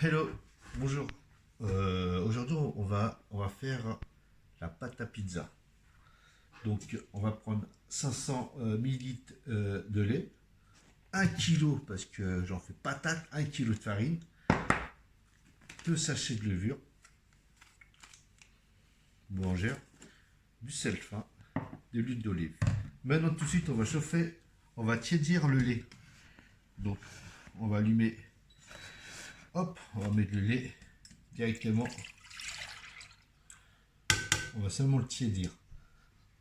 Hello, bonjour. Aujourd'hui, on va faire la pâte à pizza. Donc, on va prendre 500 millilitres de lait, 1 kg parce que j'en fais patate, 1 kg de farine, 2 sachets de levure boulangère, du sel fin, de l'huile d'olive. Maintenant, tout de suite, on va chauffer, on va tiédir le lait. Donc, on va allumer, hop, on va mettre le lait directement. On va seulement le tiédir.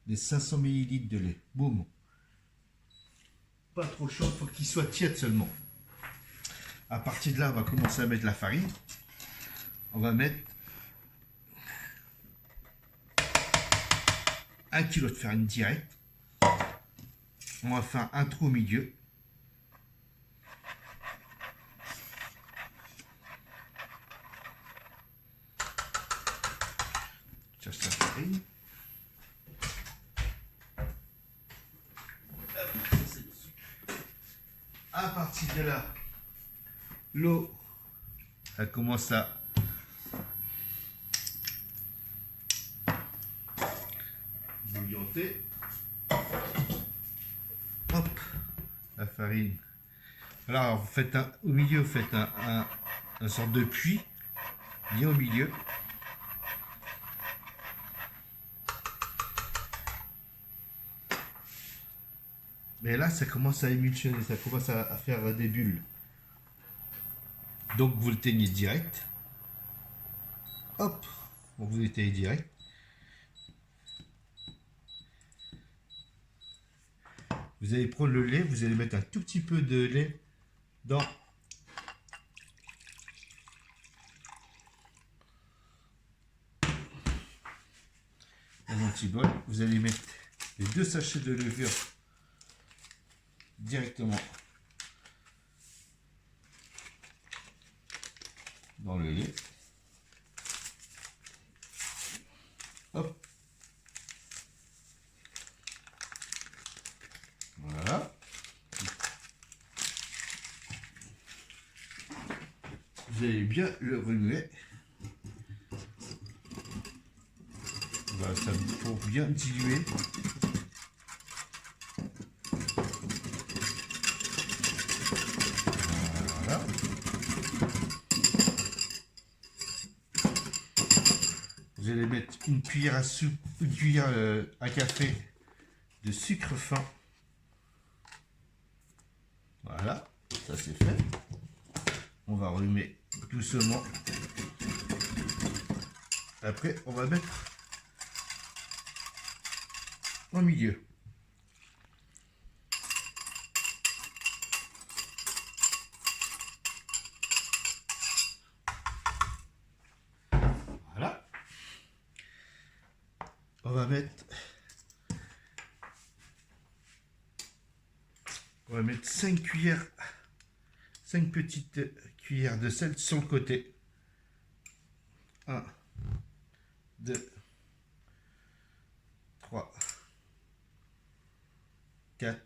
Les 500 millilitres de lait. Boum. Pas trop chaud, il faut qu'il soit tiède seulement. À partir de là, on va commencer à mettre la farine. On va mettre 1 kg de farine directe. On va faire un trou au milieu. Cherche la farine. À partir de là, l'eau, elle commence à bouillonter. Hop, la farine. Alors, vous faites au milieu, vous faites un sorte de puits, bien au milieu. Mais là, ça commence à émulsionner, ça commence à faire des bulles. Donc, vous le teignez direct. Hop, donc vous le teignez direct. Vous allez prendre le lait, vous allez mettre un tout petit peu de lait dans un petit bol. Vous allez mettre les 2 sachets de levure directement dans le lait. Hop. Voilà. Vous allez bien le remuer. Voilà, ça pour bien diluer. Voilà. Vous allez mettre une cuillère à soupe, une cuillère à café de sucre fin. Voilà, ça c'est fait. On va remuer doucement. Après, on va mettre au milieu. Voilà. On va mettre 5 cuillères, 5 petites cuillères de sel sur le côté. 1, 2, 3, 4.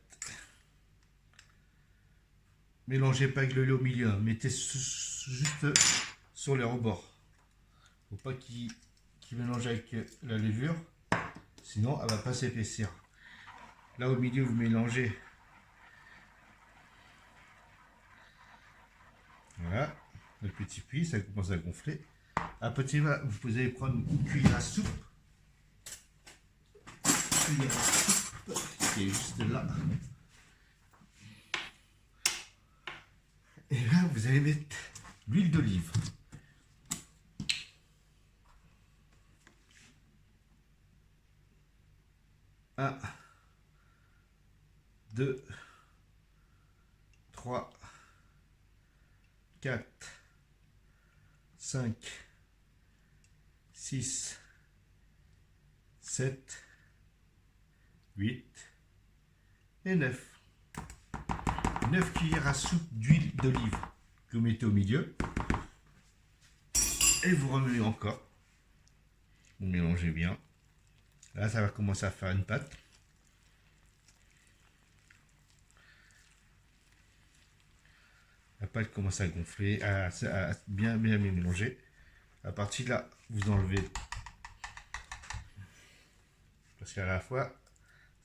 Mélangez pas avec le lait au milieu, hein. Mettez juste sur les rebords. Faut pas qu'il mélange avec la levure, sinon elle va pas s'épaissir. Là au milieu, vous mélangez. Voilà, le petit puits, ça commence à gonfler. Après, vous allez prendre une cuillère à soupe. Cuillère à soupe qui est juste là. Et là, vous allez mettre l'huile d'olive. Un, 2, 3, 4, 5, 6, 7, 8 et 9. 9 cuillères à soupe d'huile d'olive que vous mettez au milieu. Et vous remuez encore. Vous mélangez bien. Là, ça va commencer à faire une pâte. la pâte commence à gonfler, à bien mélanger. À partir de là, vous enlevez. Parce qu'à la fois,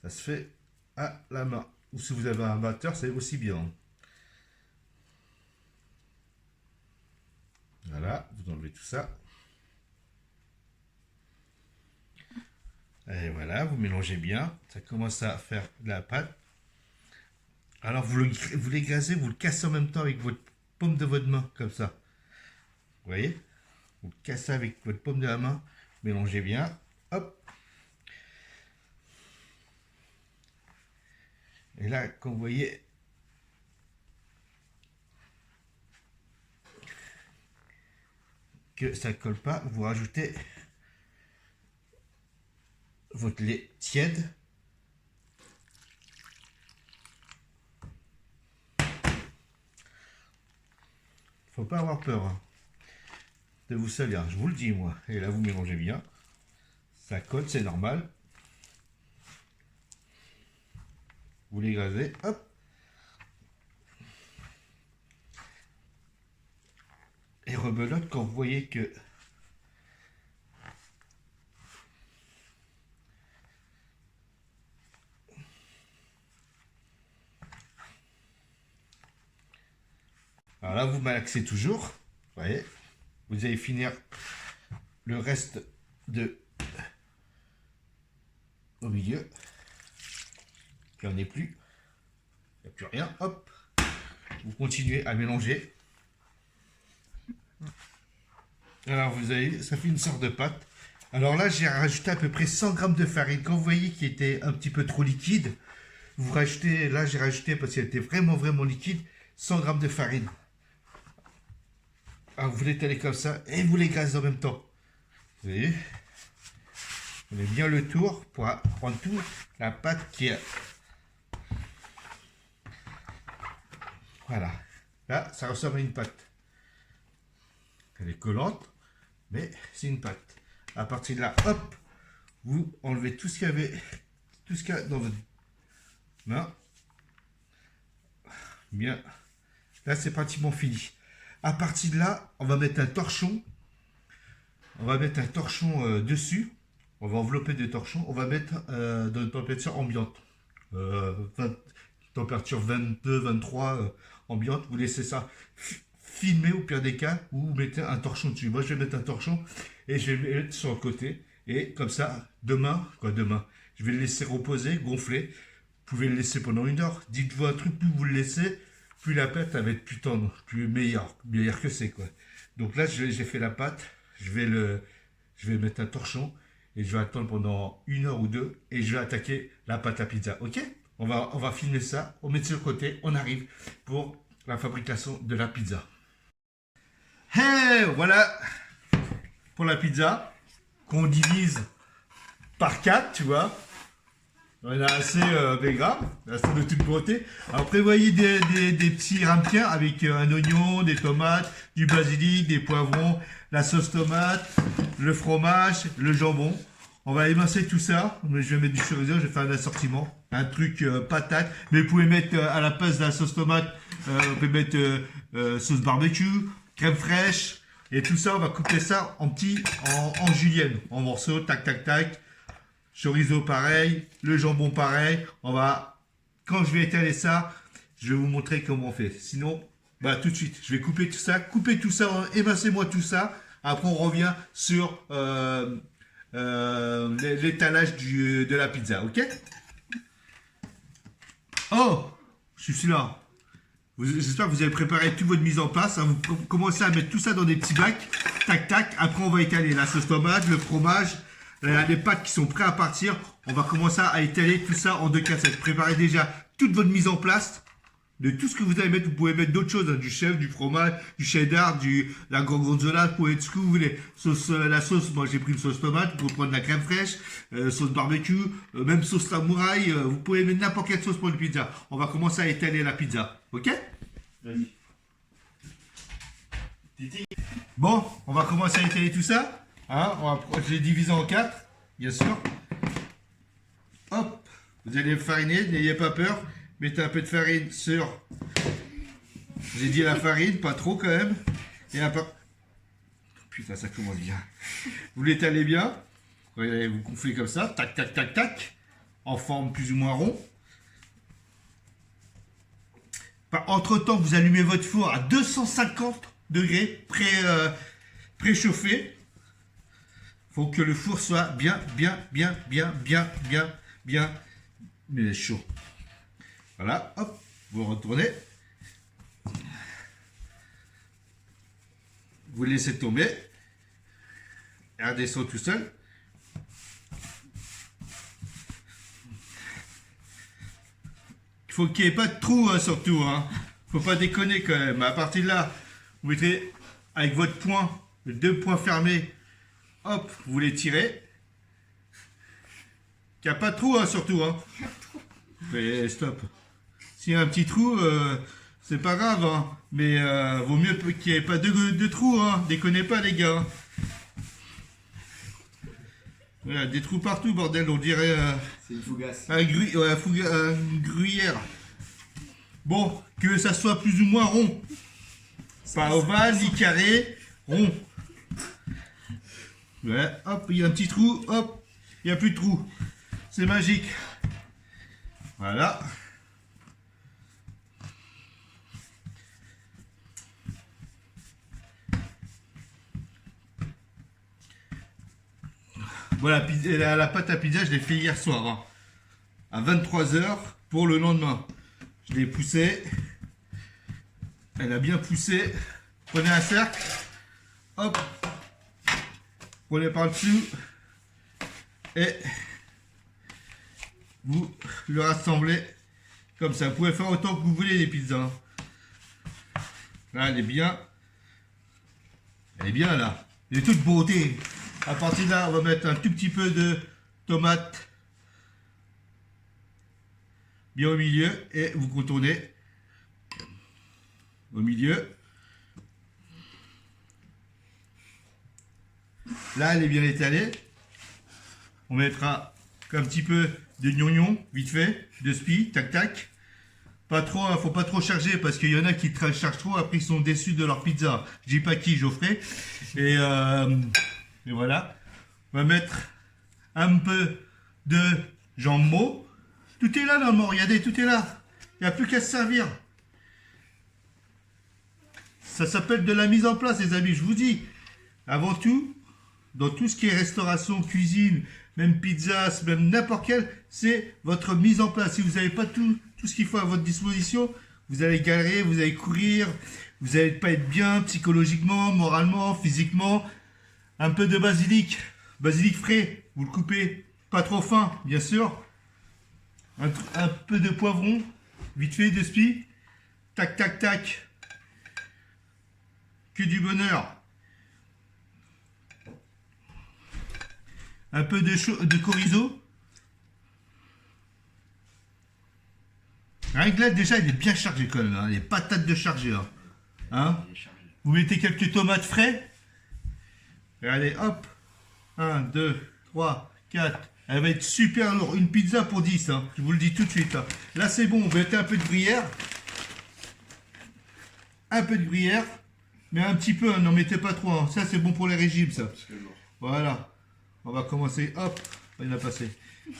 ça se fait à la main. Ou si vous avez un batteur, c'est aussi bien. Voilà, vous enlevez tout ça. Et voilà, vous mélangez bien. Ça commence à faire de la pâte. Alors vous l'écrasez, vous le cassez en même temps avec votre paume de votre main, comme ça. Vous voyez? Vous le cassez avec votre paume de la main. Mélangez bien. Hop. Et là, quand vous voyez que ça ne colle pas, vous rajoutez votre lait tiède. Faut pas avoir peur hein, de vous salir, je vous le dis moi. Et là, vous mélangez bien. Ça colle, c'est normal. Vous l'écrasez, hop. Et rebelote quand vous voyez que alors là vous malaxez toujours, vous voyez, vous allez finir le reste de au milieu, il n'y en est plus, il n'y a plus rien, hop, vous continuez à mélanger. Alors vous avez, ça fait une sorte de pâte. Alors là j'ai rajouté à peu près 100 g de farine. Quand vous voyez qu'il était un petit peu trop liquide, vous rajoutez, là j'ai rajouté parce qu'elle était vraiment liquide, 100 g de farine. Alors vous l'étalez comme ça et vous l'écrasez en même temps. Vous voyez, vous mettez bien le tour pour prendre toute la pâte qui est. Voilà, là ça ressemble à une pâte. Elle est collante, mais c'est une pâte. À partir de là, hop, vous enlevez tout ce qu'il y avait, tout ce qu'il y a dans votre main. Bien, là c'est pratiquement fini. À partir de là, on va mettre un torchon. On va mettre un torchon dessus. On va envelopper des torchons. On va mettre dans une température ambiante. Température 22, 23 ambiante. Vous laissez ça filmer au pire des cas. Ou vous mettez un torchon dessus. Moi, je vais mettre un torchon et je vais le mettre sur le côté. Et comme ça, demain, je vais le laisser reposer, gonfler. Vous pouvez le laisser pendant 1 heure. Dites-vous un truc, plus vous le laissez, plus la pâte elle va être plus tendre, plus meilleure que c'est quoi. Donc là j'ai fait la pâte, je vais mettre un torchon et je vais attendre pendant 1 heure ou 2 et je vais attaquer la pâte à pizza. Ok, on va filmer ça, on met sur le côté, on arrive pour la fabrication de la pizza. Et voilà pour la pizza qu'on divise par 4, tu vois. On a assez gras, assez de toute beauté. Alors prévoyez des petits ramekins avec un oignon, des tomates, du basilic, des poivrons, la sauce tomate, le fromage, le jambon. On va émincer tout ça. Je vais mettre du chorizo, je vais faire un assortiment. Un truc patate. Mais vous pouvez mettre à la place de la sauce tomate, vous pouvez mettre sauce barbecue, crème fraîche. Et tout ça, on va couper ça en julienne, en morceaux, tac tac tac. Chorizo pareil, le jambon pareil. Quand je vais étaler ça, je vais vous montrer comment on fait. Sinon, tout de suite, je vais couper tout ça, émincez-moi tout ça. Après, on revient sur l'étalage de la pizza, ok? Oh, je suis là. J'espère que vous avez préparé toute votre mise en place. Hein. Vous commencez à mettre tout ça dans des petits bacs. Tac, tac. Après, on va étaler la sauce tomate, le fromage. Les pâtes qui sont prêtes à partir, on va commencer à étaler tout ça en 2 cassettes. Préparez déjà toute votre mise en place de tout ce que vous allez mettre. Vous pouvez mettre d'autres choses, hein, du chèvre, du fromage, du cheddar, la gorgonzola, vous pouvez mettre ce que vous voulez. La sauce, moi j'ai pris une sauce tomate, vous pouvez prendre de la crème fraîche, sauce barbecue, même sauce samouraï, vous pouvez mettre n'importe quelle sauce pour une pizza. On va commencer à étaler la pizza, ok? Vas-y. Bon, on va commencer à étaler tout ça. Hein, je l'ai divisé en 4, bien sûr. Hop, vous allez fariner, n'ayez pas peur. Mettez un peu de farine sur J'ai dit la farine, pas trop quand même. Et après... Putain, ça commence bien. Vous l'étalez bien. Vous gonflez comme ça. Tac, tac, tac, tac. En forme plus ou moins rond. Entre-temps, vous allumez votre four à 250 degrés préchauffé. Faut que le four soit bien mais chaud. Voilà, hop, vous retournez. Vous laissez tomber. Et elle descend tout seul. Il faut qu'il n'y ait pas de trou, hein, surtout. Hein. Faut pas déconner quand même. À partir de là, vous mettez avec votre poing, les deux poings fermés, hop, vous les tirez. Il n'y a pas de trou, hein, surtout. Hein. Mais stop. S'il y a un petit trou, c'est pas grave. Hein. Mais vaut mieux qu'il n'y ait pas de trou. Hein. Déconnez pas, les gars. Voilà, des trous partout, bordel. On dirait c'est une fougasse. Une gruyère. Bon, que ça soit plus ou moins rond. Pas ovale, ni carré, rond. Ouais, hop, il y a un petit trou, hop, il n'y a plus de trou. C'est magique. Voilà. Voilà, la pâte à pizza, je l'ai fait hier soir. Hein, à 23 h pour le lendemain. Je l'ai poussée. Elle a bien poussé. Prenez un cercle. Hop. Prenez par-dessus. Et vous le rassemblez comme ça. Vous pouvez faire autant que vous voulez les pizzas. Là, elle est bien. Elle est bien là. Elle est toute beauté. À partir de là, on va mettre un tout petit peu de tomate bien au milieu et vous contournez au milieu. Là, elle est bien étalée. On mettra un petit peu de gnognon, vite fait, de spi, tac tac. Pas trop, hein, faut pas trop charger parce qu'il y en a qui chargent trop, après ils sont déçus de leur pizza. Je dis pas qui, Geoffrey. Et voilà. On va mettre un peu de jambon. Tout est là normalement, regardez, tout est là. Il n'y a plus qu'à se servir. Ça s'appelle de la mise en place, les amis, je vous dis. Avant tout, dans tout ce qui est restauration, cuisine, même pizza, même n'importe quel, c'est votre mise en place. Si vous n'avez pas tout ce qu'il faut à votre disposition, vous allez galérer, vous allez courir, vous n'allez pas être bien psychologiquement, moralement, physiquement. Un peu de basilic frais, vous le coupez pas trop fin, bien sûr. Un peu de poivron, vite fait, de spi. Tac, tac, tac. Que du bonheur. Un peu de chorizo. Rien que là, déjà, il est bien chargé quand même. Hein. Les patates de chargé. Hein. Vous mettez quelques tomates frais. Et allez, hop. 1, 2, 3, 4. Elle va être super lourde. Une pizza pour 10. Hein. Je vous le dis tout de suite. Hein. Là, c'est bon. On va mettre un peu de gruyère. Un peu de gruyère. Mais un petit peu. Hein. N'en mettez pas trop. Hein. Ça, c'est bon pour les régimes, ça. Voilà. On va commencer. Hop. Il a passé.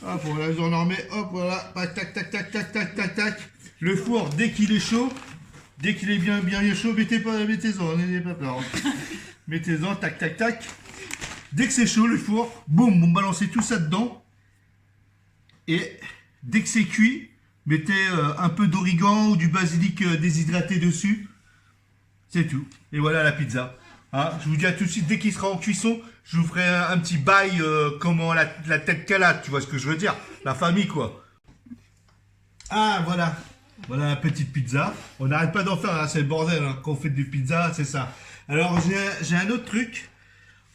Hop, on va en remet. Hop, voilà. Tac, tac, tac, tac, tac, tac, tac, tac. Le four, dès qu'il est chaud, dès qu'il est bien chaud, mettez-en. N'ayez pas peur. Mettez-en. Tac, tac, tac. Dès que c'est chaud, le four, boum, vous balancez tout ça dedans. Et dès que c'est cuit, mettez un peu d'origan ou du basilic déshydraté dessus. C'est tout. Et voilà la pizza. Hein, je vous dis à tout de suite, dès qu'il sera en cuisson, je vous ferai un petit bail comment la tête qu'elle a, tu vois ce que je veux dire. La famille, quoi. Ah, voilà. Voilà la petite pizza. On n'arrête pas d'en faire, hein, c'est le bordel. Hein. Quand on fait des pizzas, c'est ça. Alors, j'ai un autre truc.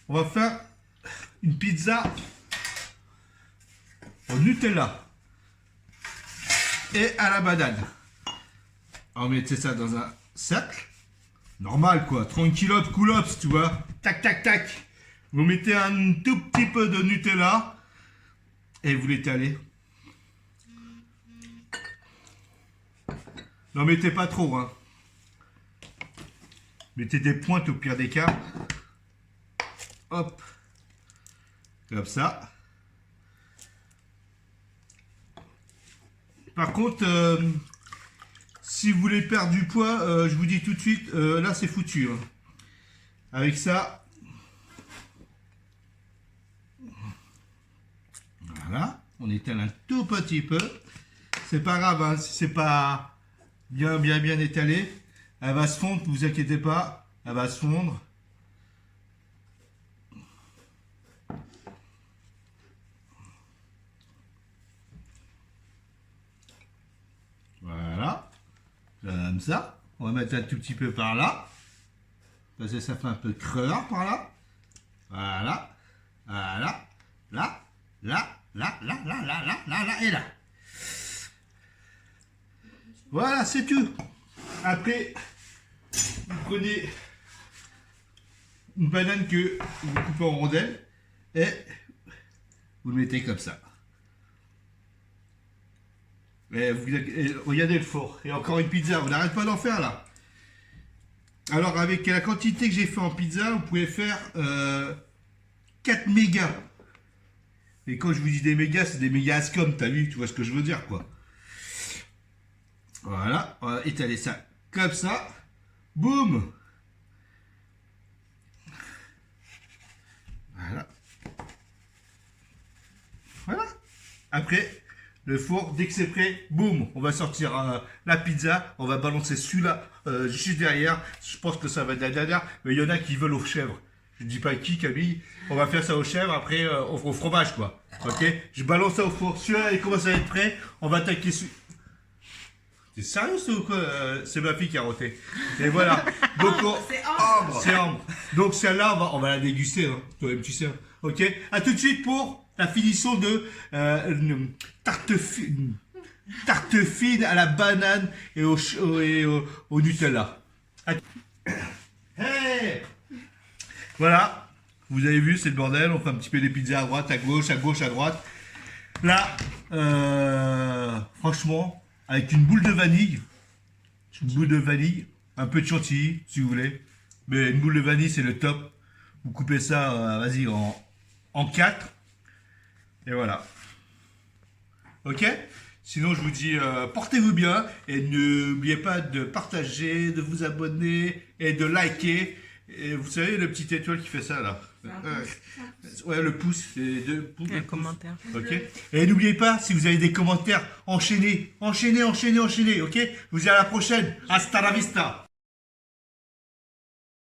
On va faire une pizza au Nutella et à la banane. On mettait ça dans un cercle. Normal quoi, tranquillope, coulops, tu vois. Tac, tac, tac. Vous mettez un tout petit peu de Nutella et vous l'étalez. N'en mettez pas trop, hein. Mettez des pointes au pire des cas. Hop. Comme ça. Par contre, si vous voulez perdre du poids, je vous dis tout de suite, là c'est foutu. Hein. Avec ça, voilà, on étale un tout petit peu. C'est pas grave, hein, si c'est pas bien étalé, elle va se fondre, ne vous inquiétez pas, elle va se fondre. Voilà, comme ça. On va mettre un tout petit peu par là. Parce que ça fait un peu creux par là. Voilà. Voilà. Là. Là. Là. Là. Là. Là. Là. Là. Là. Et là. Voilà, c'est tout. Après, vous prenez une banane que vous coupez en rondelles et vous le mettez comme ça. Et regardez le four. Et encore une pizza, on n'arrête pas d'en faire là. Alors avec la quantité que j'ai fait en pizza, vous pouvez faire 4 mégas. Et quand je vous dis des mégas, c'est des mégas Ascom, t'as vu, tu vois ce que je veux dire quoi. Voilà, on va étaler ça comme ça. Boum. Voilà. Voilà. Après, le four, dès que c'est prêt, boum, on va sortir la pizza, on va balancer celui-là juste derrière. Je pense que ça va être la dernière, mais il y en a qui veulent aux chèvres. Je ne dis pas qui, Camille. On va faire ça aux chèvres, après au fromage, quoi. Ok? Je balance ça au four. Celui-là, il commence à être prêt. On va attaquer celui. T'es sérieux ou quoi? C'est ma fille qui a roté. Et voilà. Donc, c'est Ambre. Donc celle-là, on va la déguster. Hein. Toi-même, tu sais. Ok? À tout de suite pour la finition de une tarte fine à la banane et au Nutella. Hey! Voilà. Vous avez vu, c'est le bordel. On fait un petit peu des pizzas à droite, à gauche, à droite. Là, franchement, avec une boule de vanille, un peu de chantilly, si vous voulez. Mais une boule de vanille, c'est le top. Vous coupez ça, vas-y, en 4. Et voilà. Ok? Sinon, je vous dis, portez-vous bien. Et n'oubliez pas de partager, de vous abonner et de liker. Et vous savez, le petit étoile qui fait ça, là. Ouais, le pouce, c'est 2 pouces. Un commentaire. Ok. Et n'oubliez pas, si vous avez des commentaires, enchaînez, ok. Je vous dis à la prochaine. Hasta la vista.